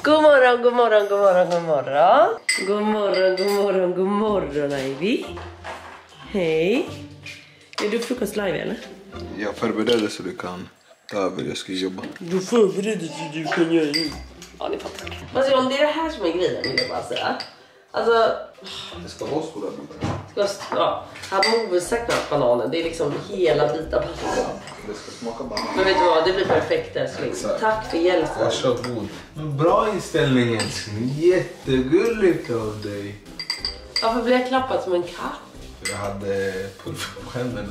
God morgon, god morgon, god morgon, god morgon. God morgon, god morgon, god morgon, Ivy. Hej. Är du frukost live eller? Jag förberedde så du kan ta över, jag ska jobba. Du förberedde så du kan göra det. Ja, ni fattar. Alltså John, det är det här som är grejen, vill jag bara säga. Alltså... Det ska vara stora bitar. Ja, han movesaknar bananen. Det är liksom hela bitar pasta. Det ska smaka banan. Men vet du vad, det blir perfekt älskling. Tack för hjälpen. Varsågod. Bra inställning älskling. Jättegulligt av dig. Varför blev jag klappad som en katt? Jag hade pulver på händerna.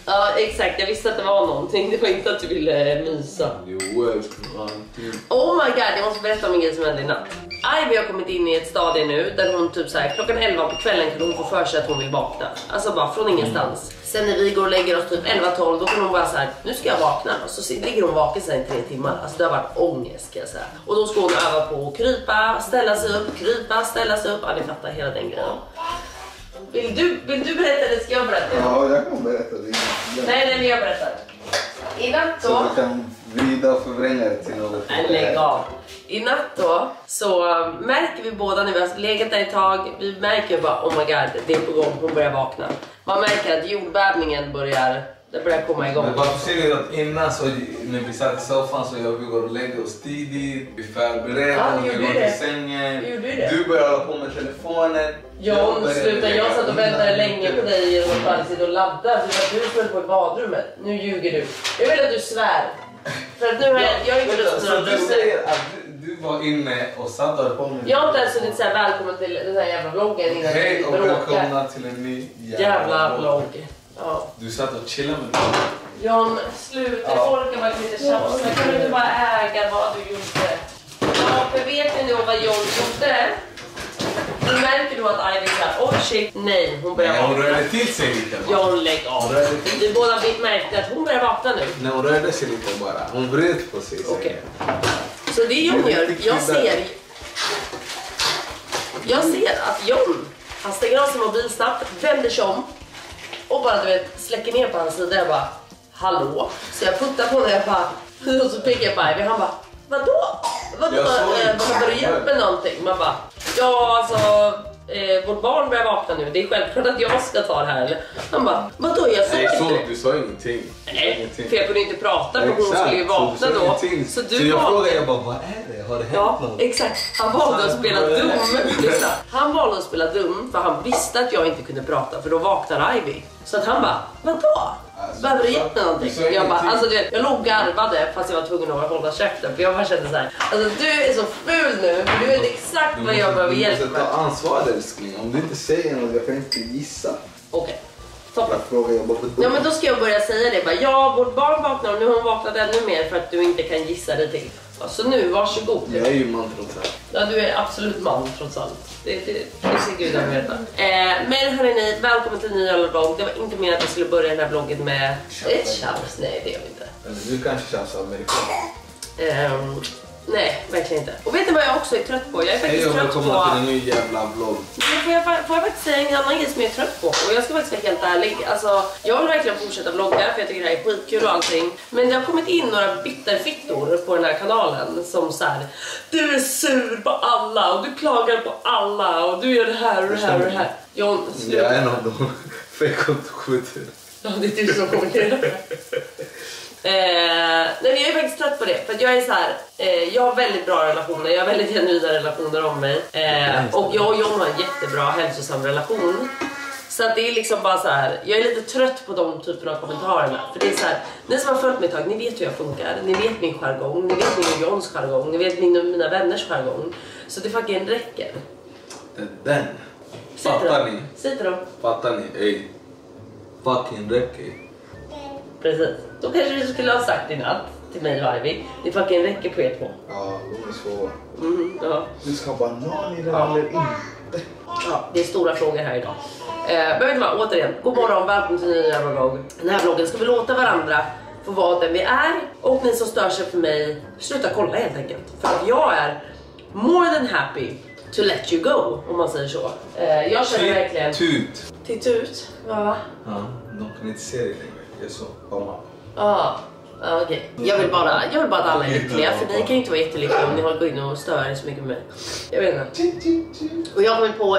Ja, exakt. Jag visste att det var någonting. Det var inte att du ville mysa. Jo, älskling. Oh my god, jag måste berätta om en grej som hände i natt. Ivy har kommit in i ett stadie nu där hon typ så här, klockan 11 på kvällen kan hon få för sig att hon vill vakna. Alltså bara från ingenstans. Sen när vi går och lägger oss typ 11-12 då kan hon bara så här, nu ska jag vakna. Och så ligger hon vaken sen i 3 timmar. Alltså det har varit ångest kan jag säga. Och då ska hon öva på att krypa, ställa sig upp, krypa, ställa sig upp. Ja, ni fattar hela den grejen. Vill du berätta eller ska jag berätta? Ja, jag kan berätta det. Nej, jag berättar. I natt då... Så du kan vrida och förvränga det till något. Lägg av. I natt då så märker vi båda när vi har legat där ett tag. Vi märker bara, oh my god, det är på gång, hon börjar vakna. Man märker att jordbävningen börjar komma igång. Men varför ser vi att innan så när vi satt i soffan så vi går och lägger oss tidigt, vi förbereder, vi går till sängen. Du börjar hålla på med telefonen. John, sluta, jag satt och väntade länge på dig genom att bara sitta och ladda. Du skulle på i badrummet. Nu ljuger du. Jag vill att du svär. För att nu har jag inte lust att du säger att du var inne och satt och på med. Jag har inte ens suttit såhär välkommen till den här jävla vloggen innan. Hej och välkomna till en ny jävla vlogg. Ja. Du satt och chillade med mig. John, sluta, jag orkar bara lite tjafsa. Kan du inte bara äga vad du gjorde? Ja, för vet ni nog vad John gjorde? Du märker då att Ivy såhär, oh shit, nej, hon börjar vakna. Hon rörde till sig lite bara. John, lägg av. Vi båda märkte att hon börjar vakna nu. Nej, hon rörde sig lite bara. Hon vred på sig. Okej. Så det John gör, jag ser att John, han stänger av sin mobil snabbt, vänder sig om och bara du vet, släcker ner på hans sida. Jag bara, hallå? Så jag puttar på honom och jag bara, och så pekar jag på Ivy. Han bara, vadå? Har du hjälpt med någonting? Man bara, ja alltså, vårt barn börjar vakna nu. Det är självklart att jag ska ta det här. Eller? Han bara, vadå? Du sa ingenting. Nej, för jag kunde inte prata för hon skulle ju vakna då. Så jag frågade, jag bara, vad är det? Har det hänt något? Exakt. Han valde att spela dum. Han valde att spela dum för han visste att jag inte kunde prata för då vaknar Ivy. Så att han bara, vadå? Behöver du hjälp med någonting? Jag bara, alltså jag låg garvade fast jag var tvungen att hålla käften. För jag bara kände såhär, alltså du är så ful nu. Du vet exakt vad jag behöver hjälp med. Du måste ta ansvar älskling. Om du inte säger något, jag kan inte gissa. Okej. Toppen. Ja men då ska jag börja säga det. Bara, ja, vårt barn vaknar och nu har hon vaknat ännu mer för att du inte kan gissa dig till. Så nu, varsågod. Jag är ju man trots allt. Ja, du är absolut man trots allt. Det ser Gud att veta. Men hörrni, välkommen till en ny jävla vlogg. Det var inte mer att jag skulle börja den här vloggen med ett tjafs. Nej, det gör vi inte. Eller du kanske tjafsar amerikan. Nej, verkligen inte. Och vet ni vad jag också är trött på? Jag är faktiskt trött på... till en ny jävla vlogg. Får jag faktiskt säga en annan grej som jag är trött på? Och jag ska faktiskt vara helt ärlig. Alltså, jag vill verkligen fortsätta vlogga för jag tycker det här är skitkul och allting. Men det har kommit in några bitterfittor på den här kanalen som så här: du är sur på alla och du klagar på alla och du gör det här och det här och det här. John, sluta. Jag är en av dem. Fake och skjuter. Ja, det är du som kommenterar det. Nej, men jag är faktiskt trött på det. För att jag är så här, jag har väldigt bra relationer. Jag har väldigt genuina relationer om mig. Och jag och John har en jättebra hälsosam relation. Så att det är liksom bara så här, jag är lite trött på de typerna av kommentarerna. För det är så här, ni som har följt mig ett tag, ni vet hur jag funkar. Ni vet min jargong, ni vet min och Johns jargong, ni vet mina vänners jargong. Så det fucking räcker. Den. Fattar ni? Sitter de? Fattar ni? Ey. Fucking räcker. Precis. Då kanske du skulle ha sagt i natt till mig och Ivy. Det fucking räcker på er två. Ja, de är svåra. Ja. Du ska banan i den eller inte? Ja, det är stora frågor här idag. Men vet du vad, återigen, god morgon, välkommen till en ny jävla vlogg. Den här vloggen ska vi låta varandra få vara den vi är. Och ni som stör sig för mig, sluta kolla helt enkelt. För att jag är more than happy to let you go, om man säger så. Jag känner verkligen... Tut. Titt ut? Va? Ja, de kan inte se dig längre. Det är så. Mamma. Ja. Okej. Jag vill bara att alla är lyckliga, för ni kan ju inte vara jättelyckliga om ni går in och stör så mycket med mig. Jag vet inte. Och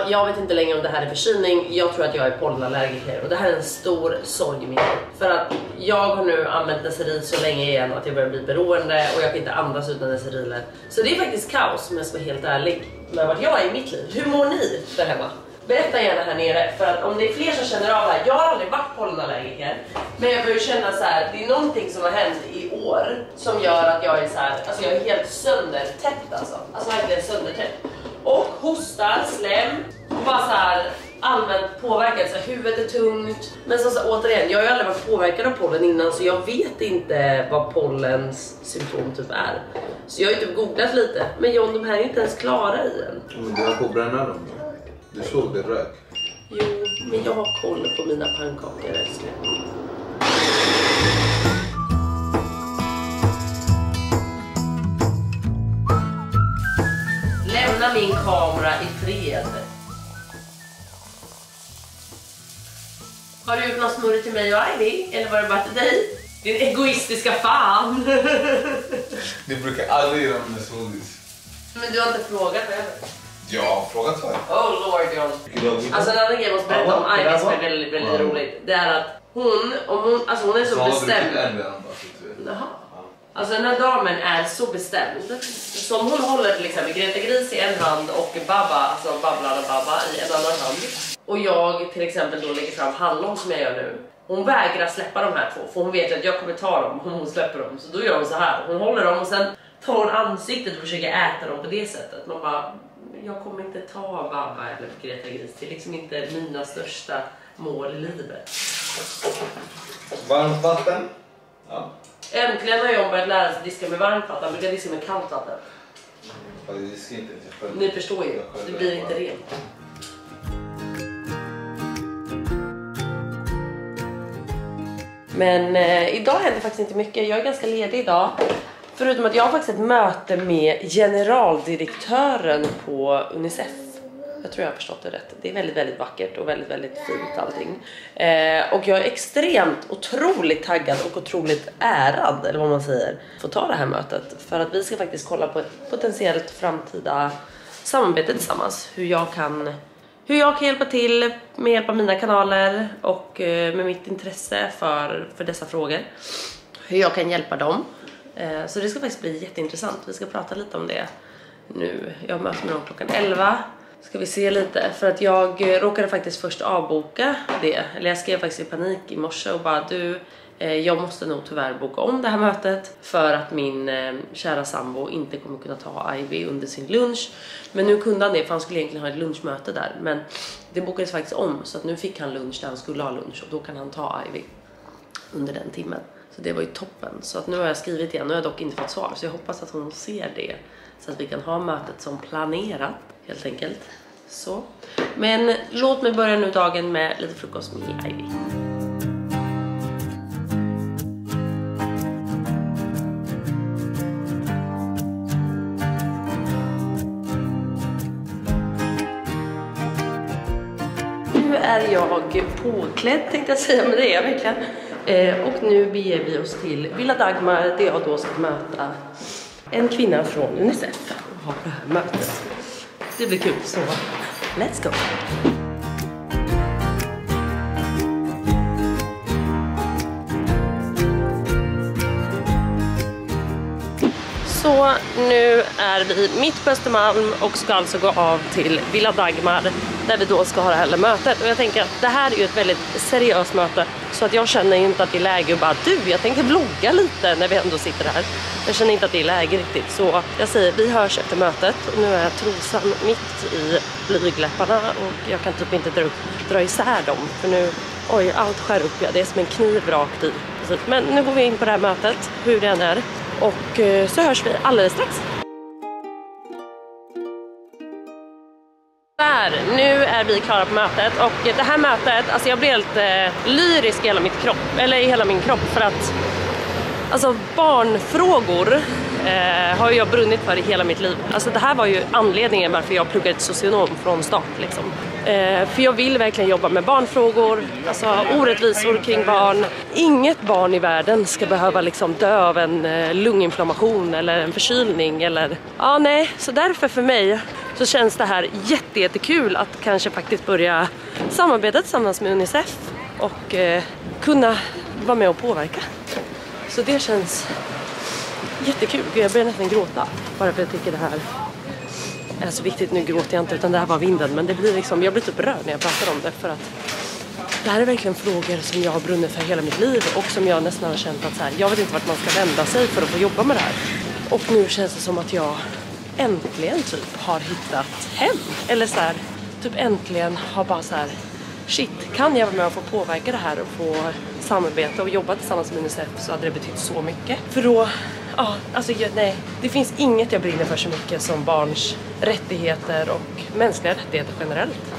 jag vet inte längre om det här är förkylning. Jag tror att jag är pollenallergiker och det här är en stor sorg i min liv. För att jag har nu använt Neseril så länge igen att jag börjar bli beroende och jag kan inte andas utan Neseriler. Så det är faktiskt kaos om jag ska vara helt ärlig med vad jag är i mitt liv. Hur mår ni där hemma? Berätta gärna här nere, för att om det är fler som känner av det här. Jag har aldrig varit pollenallergiker, men jag börjar känna så här, det är någonting som har hänt i år som gör att jag är så här, alltså jag är helt söndertäppt alltså verkligen söndertäppt. Och hostar, slem och bara så här allmänt påverkad, så huvudet är tungt. Men så återigen, jag har ju aldrig varit påverkad av pollen innan, så jag vet inte vad pollens symptom typ är. Så jag har ju typ googlat lite, men John, de här är inte ens klara i än. Men du har på att bränna dem. Du såg det rök. Jo, men jag har koll på mina pannkakor, älskling. Lämna min kamera i fred. Har du gjort något smurr till mig och Ivy? Eller var det bara till dig? Din egoistiska fan. Du brukar aldrig göra med smoothies. Men du har inte frågat vad jag vet. Jag har frågat för. Oh lord John. Alltså en annan grej jag måste berätta om Ivy som är väldigt, väldigt roligt. Det är att hon är så bestämd. Jaha. Alltså den här damen är så bestämd. Som hon håller till exempel Greta Gris i en hand och Baba, alltså Babblan och Baba i en annan hand. Och jag till exempel då lägger fram hallon som jag gör nu. Hon vägrar släppa de här två, för hon vet att jag kommer ta dem om hon släpper dem. Så då gör hon så här. Hon håller dem och sen tar hon ansiktet och försöker äta dem på det sättet. Man bara, jag kommer inte ta Baba eller Greta Gris. Det är liksom inte mina största mål i livet. Varmt vatten. Ja. Äntligen har jag börjat lära sig diska med varmt vatten. Jag brukar diska med kallt vatten. Ja, det diskar inte själv. Ni förstår ju, det blir inte rent. Men idag händer faktiskt inte mycket. Jag är ganska ledig idag. Förutom att jag har faktiskt ett möte med generaldirektören på Unicef. Jag tror jag har förstått det rätt. Det är väldigt, väldigt vackert och väldigt, väldigt fint allting. Och jag är extremt, otroligt taggad och otroligt ärad, eller vad man säger, för att ta det här mötet. För att vi ska faktiskt kolla på ett potentiellt framtida samarbete tillsammans. Hur jag kan hjälpa till med hjälp av mina kanaler och med mitt intresse för dessa frågor. Hur jag kan hjälpa dem. Så det ska faktiskt bli jätteintressant. Vi ska prata lite om det nu. Jag möter med dem klockan 11. Ska vi se lite. För att jag råkade faktiskt först avboka det. Eller jag skrev faktiskt i panik i morse och bara jag måste nog tyvärr boka om det här mötet. För att min kära sambo inte kommer kunna ta Ivy under sin lunch. Men nu kunde han det, för han skulle egentligen ha ett lunchmöte där. Men det bokades faktiskt om, så att nu fick han lunch där han skulle ha lunch. Och då kan han ta Ivy under den timmen. Så det var ju toppen. Så att nu har jag skrivit igen. Nu har jag dock inte fått svar. Så jag hoppas att hon ser det. Så att vi kan ha mötet som planerat. Helt enkelt. Så. Men låt mig börja nu dagen med lite frukost med Ivy. Nu är jag påklädd, tänkte jag säga, men det är jag verkligen. Och nu beger vi oss till Villa Dagmar, där jag då ska möta en kvinna från Unicef och ha det här mötet. Det blir kul, så let's go! Så nu är vi mitt på Östermalm och ska alltså gå av till Villa Dagmar där vi då ska ha det här mötet. Och jag tänker att det här är ju ett väldigt seriöst möte, så att jag känner inte att det är läge att bara jag tänker vlogga lite när vi ändå sitter här. Jag känner inte att det är läge riktigt, så jag säger vi hörs efter mötet. Och nu är jag trosan mitt i blygläpparna och jag kan typ inte dra isär dem, för nu, oj, allt skär upp, det är som en kniv rakt i. Men nu går vi in på det här mötet, hur det än är. Och så hörs vi alldeles strax. Där, nu är vi klara på mötet. Och det här mötet, alltså jag blir helt lyrisk i hela min kropp. För att alltså barnfrågor har jag brunnit för i hela mitt liv. Alltså det här var ju anledningen varför jag pluggade till socionom från start liksom. För jag vill verkligen jobba med barnfrågor, alltså orättvisor kring barn. Inget barn i världen ska behöva liksom dö av en lunginflammation eller en förkylning eller... Ja, nej, så därför för mig så känns det här jättekul att kanske faktiskt börja samarbeta tillsammans med UNICEF och kunna vara med och påverka. Så det känns jättekul. Jag börjar nästan gråta bara för att jag tycker det här är så viktigt. Nu gråter jag inte utan det här var vinden, men det blir liksom, jag blir typ rörd när jag pratar om det för att det här är verkligen frågor som jag har brunnit för hela mitt liv och som jag nästan har känt att så här, jag vet inte vart man ska vända sig för att få jobba med det här. Och nu känns det som att jag äntligen typ har hittat hem. Eller så här, typ äntligen har bara så här, shit, kan jag vara med och få påverka det här och få samarbeta och jobba tillsammans med UNICEF så hade det betytt så mycket. För då, ja, alltså nej, det finns inget jag brinner för så mycket som barns rättigheter och mänskliga rättigheter generellt.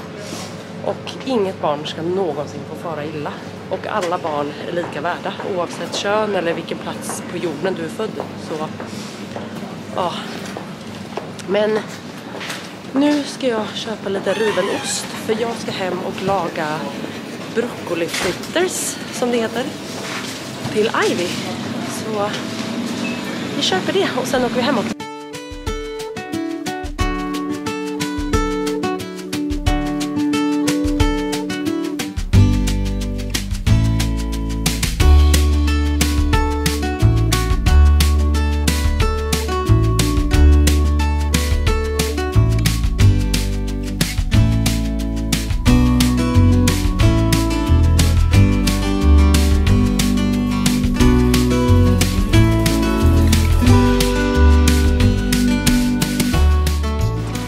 Och inget barn ska någonsin få fara illa. Och alla barn är lika värda oavsett kön eller vilken plats på jorden du är född. Så, ja. Men nu ska jag köpa lite riven ost för jag ska hem och laga broccoli fritters som det heter till Ivy. Så vi köper det och sen åker vi hemåt.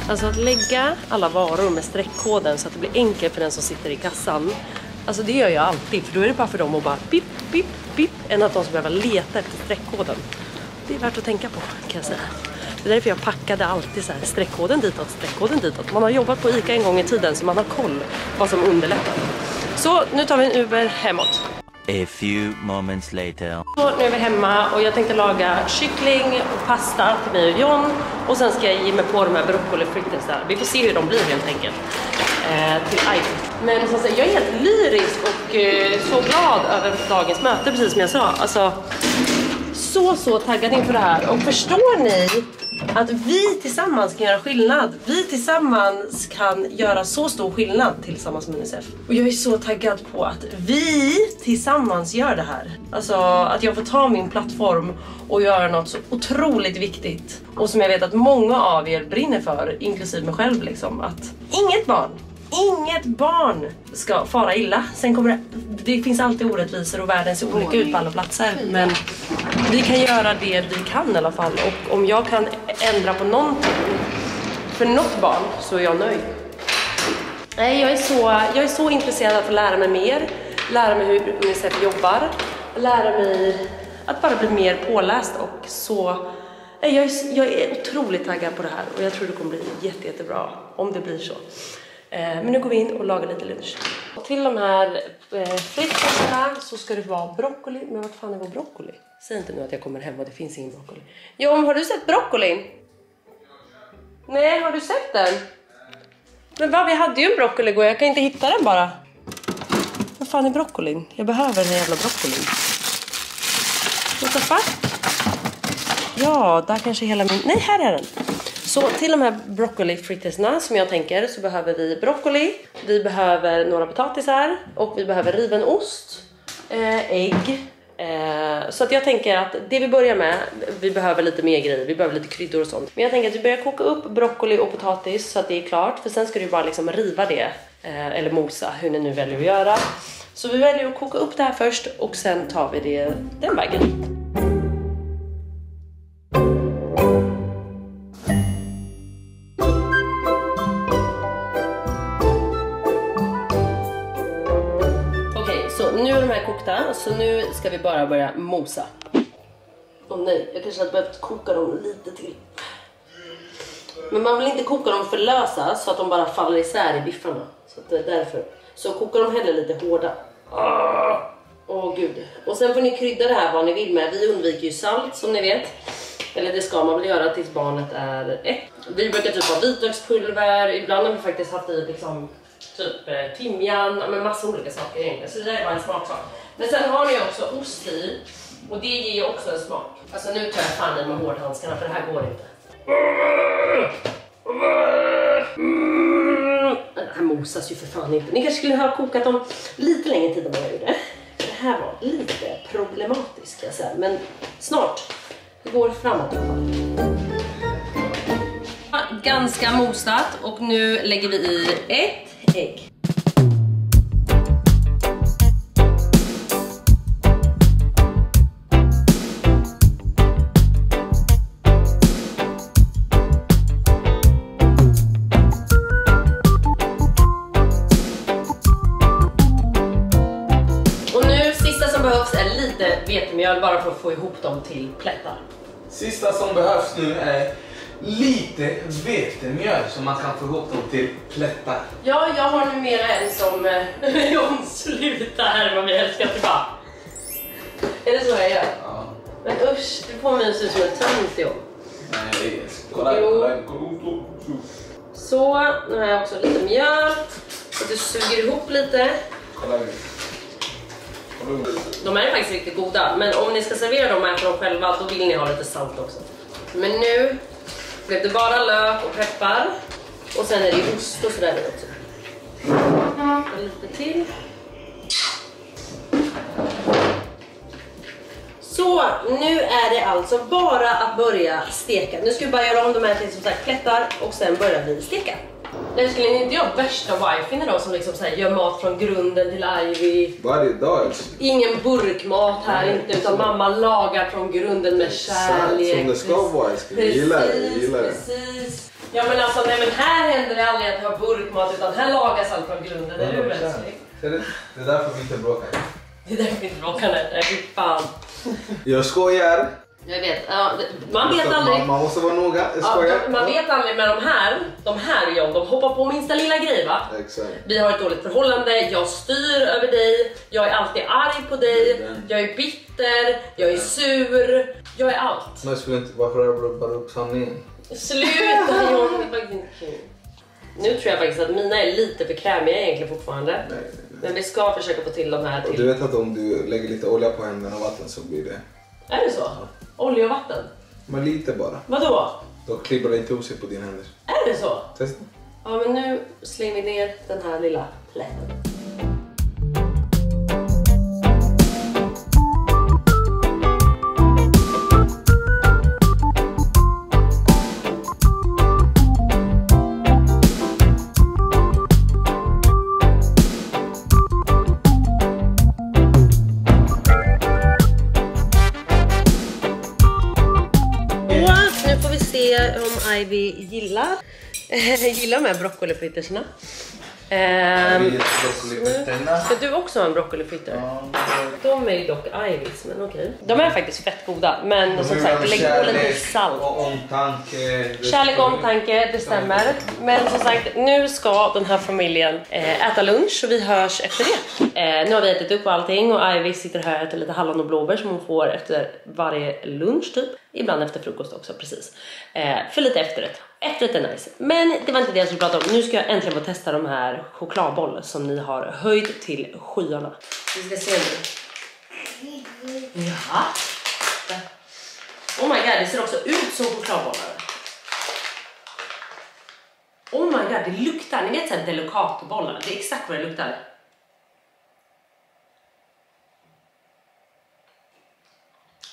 Alltså att lägga alla varor med streckkoden så att det blir enkelt för den som sitter i kassan. Alltså det gör jag alltid, för då är det bara för dem att bara pip, pip, pip, än att de ska behöva leta efter streckkoden. Det är värt att tänka på, kan jag säga. Det är därför jag packade alltid så här, streckkoden ditåt, streckkoden ditåt. Man har jobbat på ICA en gång i tiden så man har koll vad som underlättar. Så nu tar vi en Uber hemåt. A few moments later. Så nu är vi hemma och jag tänkte laga kyckling och pasta till mig och John. Och sen ska jag ge mig på de här broccoli fritters där. Vi får se hur de blir helt enkelt. Till Ivy. Men så att säga, jag är helt lyrisk och så glad över dagens möte, precis som jag sa. Alltså, så taggad inför det här. Och förstår ni att vi tillsammans kan göra skillnad? Vi tillsammans kan göra så stor skillnad tillsammans med UNICEF. Och jag är så taggad på att vi tillsammans gör det här. Alltså att jag får ta min plattform och göra något så otroligt viktigt. Och som jag vet att många av er brinner för, inklusive mig själv liksom. Att inget barn ska fara illa. Sen kommer det finns alltid orättvisor och världen ser olika ut på alla platser. Men vi kan göra det vi kan i alla fall. Och om jag kan ändra på någonting för något barn så är jag nöjd. Nej, jag är så intresserad av att få lära mig mer. Lära mig hur UNICEF jobbar. Lära mig att bara bli mer påläst och så... Jag är otroligt taggad på det här och jag tror det kommer bli jättebra om det blir så. Men nu går vi in och lagar lite lunch. Och till de här fritterna så ska det vara broccoli. Men vad fan är vår broccoli? Säg inte nu att jag kommer hem och det finns ingen broccoli. John, har du sett broccolin? Nej, har du sett den? Men vad, vi hade ju en broccoli igår. Jag kan inte hitta den bara. Vad fan är broccolin? Jag behöver den här jävla broccolin. What the fuck? Ja, där kanske hela min... Nej, här är den. Så till de här broccoli frittersna som jag tänker så behöver vi broccoli, vi behöver några potatisar och vi behöver riven ost, ägg. Så att jag tänker att det vi börjar med, vi behöver lite mer grejer, vi behöver lite kryddor och sånt. Men jag tänker att vi börjar koka upp broccoli och potatis så att det är klart, för sen ska du bara liksom riva det eller mosa, hur ni nu väljer att göra. Så vi väljer att koka upp det här först och sen tar vi det den vägen. Nu är de här kokta, så nu ska vi bara börja mosa. Åh nej, jag kanske hade behövt koka dem lite till. Men man vill inte koka dem för lösa så att de bara faller isär i biffarna. Så att det är därför. Så kokar de heller lite hårda. Åh gud. Och sen får ni krydda det här vad ni vill med. Vi undviker ju salt som ni vet. Eller det ska man väl göra tills barnet är 1. Vi brukar typ ha vitlökspulver. Ibland har vi faktiskt haft i liksom typ timjan, men massa olika saker egentligen. Så det är bara en smaksak. Men sen har ni också ost i. Och det ger ju också en smak. Alltså nu tar jag fan i med hårdhandskarna för det här går inte. Det här mosas ju för fan inte. Ni kanske skulle ha kokat dem lite längre tid än vad jag gjorde. Det här var lite problematiskt kan jag säga. Men snart. Det går framåt i alla fall. Ganska mosat. Och nu lägger vi i ett ägg. Vetemjöl bara för att få ihop dem till plättar. Sista som behövs nu är lite vetemjöl så man kan få ihop dem till plättar. Ja, jag har numera en som omslutar här vad vi älskar tillbaka. Är det så jag gör? Ja. Men usch, du får mig se ut som en tönt i år. Nej, kolla. Så, nu har jag också lite mjöl. Så du suger ihop lite. Kolla. De är faktiskt riktigt goda, men om ni ska servera dem och äta dem själva då vill ni ha lite salt också. Men nu blev det bara lök och peppar och sen är det ost och sådär också. Och lite till. Så, nu är det alltså bara att börja steka. Nu ska vi bara göra om de här till som sagt plättar och sen börjar vi steka. Det skulle inte jag värsta wifin idag som liksom så här gör mat från grunden till Ivy. Varje dag. Ingen burkmat här inte, utan mamma lagar från grunden med kärlek. Som det ska vara, jag gillar det. Precis. Ja men alltså, nej men här händer det aldrig att jag har burkmat, utan här lagas allt från grunden. Det är du mänsklig. Det är därför vi inte bråkar. Det är därför vi inte bråkar nu. Det är fan. Jag skojar. Jag vet, ja, man vet aldrig. Man måste vara noga, jag skojar. Ja, man vet aldrig med de här John, de hoppar på minsta lilla grej va? Exakt. Vi har ett dåligt förhållande, jag styr över dig, jag är alltid arg på dig, jag är bitter, jag är sur, jag är allt. Men jag skulle inte, varför har du bara upp sanningen? Sluta John, det är faktiskt inte kul. Nu tror jag faktiskt att mina är lite för krämiga egentligen fortfarande. Nej. Men vi ska försöka få till de här till. Och du vet att om du lägger lite olja på händerna och vatten så blir det... Är det så? Ja. Olja och vatten? Men lite bara. Vadå? Då klibbar det inte osigt på dina händer. Är det så? Testa. Ja men nu slänger vi ner den här lilla plätten. Om Ivy gillar de här broccolifrittersna. Ska du också ha en broccolifritter? Ja. De är ju dock Ivys, men okej. De är faktiskt fett goda, men som sagt, lägg på lite salt. Och omtanke. Kärlek och omtanke, det stämmer. Men som sagt, nu ska den här familjen äta lunch och vi hörs efter det. Nu har vi ätit upp allting och Ivy sitter här och äter lite hallon och blåbär som hon får efter varje lunch typ. Ibland efter frukost också, precis. För lite efterrätt. Efterrätt är nice. Men det var inte det jag skulle prata om. Nu ska jag äntligen få testa de här chokladbollar som ni har höjt till skyarna. Vi ska se nu. Ja. Oh my god, det ser också ut som chokladbollar. Oh my god, det luktar. Ni vet såhär delicatobollar. Det är exakt vad det luktar.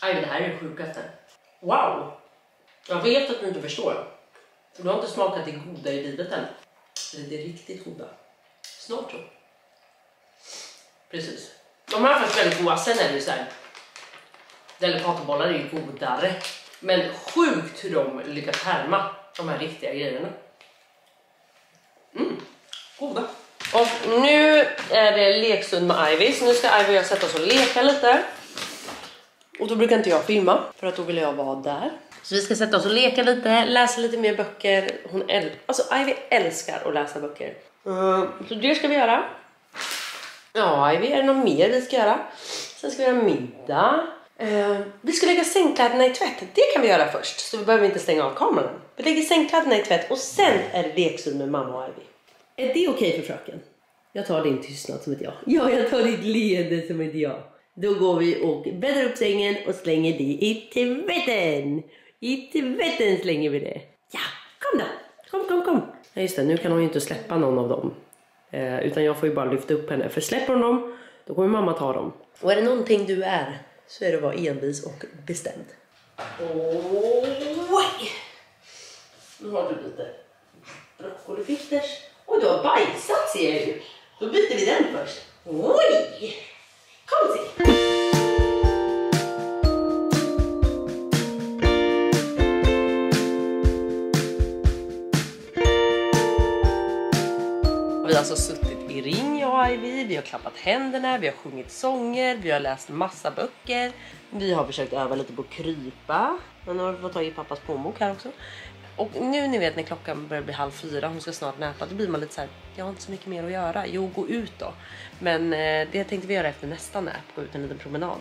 Aj, det här är det sjukaste. Wow! Jag vet att du inte förstår. För du har inte smakat det goda i livet än. Det är riktigt goda. Snart så. Precis. De här är faktiskt väldigt goda. Sen är det så här. Delicatobollar är ju godare. Men sjukt hur de lyckas härma de här riktiga grejerna. Goda. Och nu är det lekstund med Ivy. Så nu ska Ivy och jag sätta oss och leka lite. Och då brukar inte jag filma, för att då vill jag vara där. Så vi ska sätta oss och leka lite, läsa lite mer böcker. Alltså Ivy älskar att läsa böcker. Så det ska vi göra. Ja, Ivy, är det något mer vi ska göra? Sen ska vi göra middag. Vi ska lägga sängkläderna i tvätt. Det kan vi göra först. Så vi behöver inte stänga av kameran. Vi lägger sängkläderna i tvätt. Och sen är det lekstund med mamma och Ivy. Är det okej för fröken? Jag tar din tystnad som ett ja. Ja, jag tar ditt leende som ett ja. Då går vi och bäddar upp sängen och slänger det i tvätten. I tvätten slänger vi det. Ja, kom då. Kom. Ja, just det, nu kan hon ju inte släppa någon av dem. Utan jag får ju bara lyfta upp henne. För släpper hon dem, då kommer mamma ta dem. Och är det någonting du är, så är det att vara envis och bestämd. Oj! Nu har du lite broccolifitters. Och du har bajsat, ser jag ju. Då byter vi den först. Oj! Kom se! Vi har alltså suttit i ring, jag och Ivy. Vi har klappat händerna, vi har sjungit sånger, vi har läst massa böcker. Vi har försökt öva lite på krypa. Men nu har vi fått tag i pappas plånbok här också. Och nu ni vet när klockan börjar bli 3:30, hon ska snart näpa, då blir man lite så här, jag har inte så mycket mer att göra. Jo, gå ut då. Men det tänkte vi göra efter nästa nap, gå ut en liten promenad.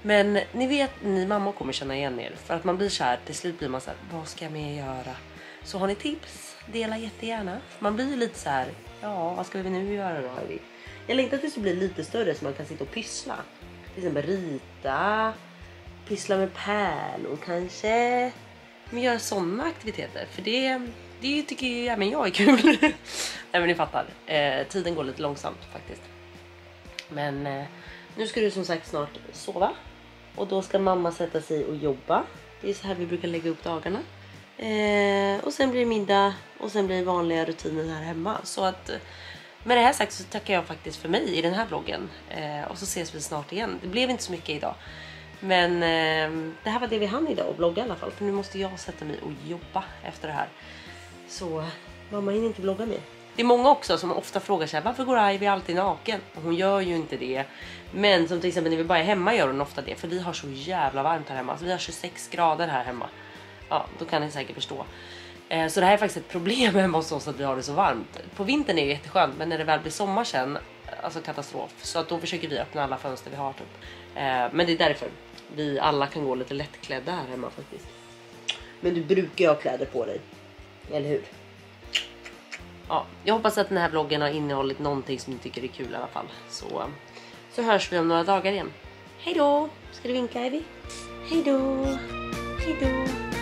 Men ni vet, ni mamma kommer känna igen er. För att man blir så här, till slut blir man så här, vad ska jag mer göra? Så har ni tips? Dela jättegärna. Man blir ju lite så här, ja, vad ska vi nu göra då? Jag längtar att det ska bli lite större så man kan sitta och pyssla. Till exempel rita, pyssla med pärlor kanske. Men göra sådana aktiviteter. För det tycker jag, men jag är kul. Nej, men ni fattar. Tiden går lite långsamt faktiskt. Men nu ska du som sagt snart sova. Och då ska mamma sätta sig och jobba. Det är så här vi brukar lägga upp dagarna. Och sen blir det middag. Och sen blir det vanliga rutiner här hemma. Så att med det här sagt så tackar jag faktiskt för mig i den här vloggen. Och så ses vi snart igen. Det blev inte så mycket idag. Men det här var det vi hann idag och vlogga i alla fall. För nu måste jag sätta mig och jobba efter det här. Så mamma hinner inte vlogga mer. Det är många också som ofta frågar sig, varför går Ivy alltid naken? Och hon gör ju inte det. Men som till exempel när vi bara är hemma gör hon ofta det. För vi har så jävla varmt här hemma. Alltså vi har 26 grader här hemma. Ja, då kan ni säkert förstå. Så det här är faktiskt ett problem hemma hos oss att vi har det så varmt. På vintern är det jätteskönt, men när det väl blir sommar sen, alltså katastrof. Så att då försöker vi öppna alla fönster vi har typ. Men det är därför vi alla kan gå lite lättklädda här hemma faktiskt. Men du brukar ha kläder på dig, eller hur? Ja, jag hoppas att den här vloggen har innehållit någonting som ni tycker är kul i alla fall. Så hörs vi om några dagar igen. Hej då! Ska du vinka, Ivy? Hej då! Hej då!